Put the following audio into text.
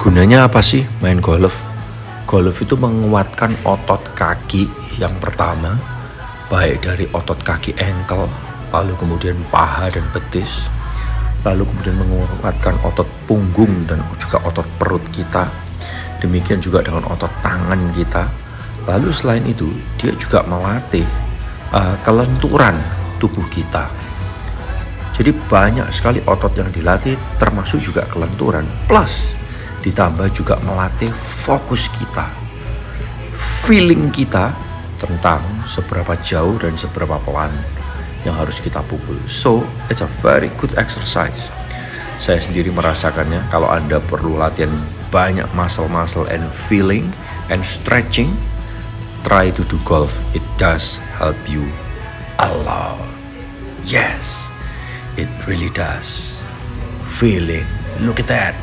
Gunanya apa sih main golf? Golf itu menguatkan otot kaki yang pertama, baik dari otot kaki ankle, lalu kemudian paha dan betis, lalu kemudian menguatkan otot punggung dan juga otot perut kita. Demikian juga dengan otot tangan kita. Lalu selain itu, dia juga melatih kelenturan tubuh kita. Jadi banyak sekali otot yang dilatih, termasuk juga kelenturan. Plus ditambah juga melatih fokus kita, feeling kita tentang seberapa jauh dan seberapa pelan yang harus kita pukul. So, it's a very good exercise. Saya sendiri merasakannya. Kalau Anda perlu latihan banyak muscle and feeling and stretching, try to do golf. It does help you a lot. Yes, it really does. Feeling, look at that.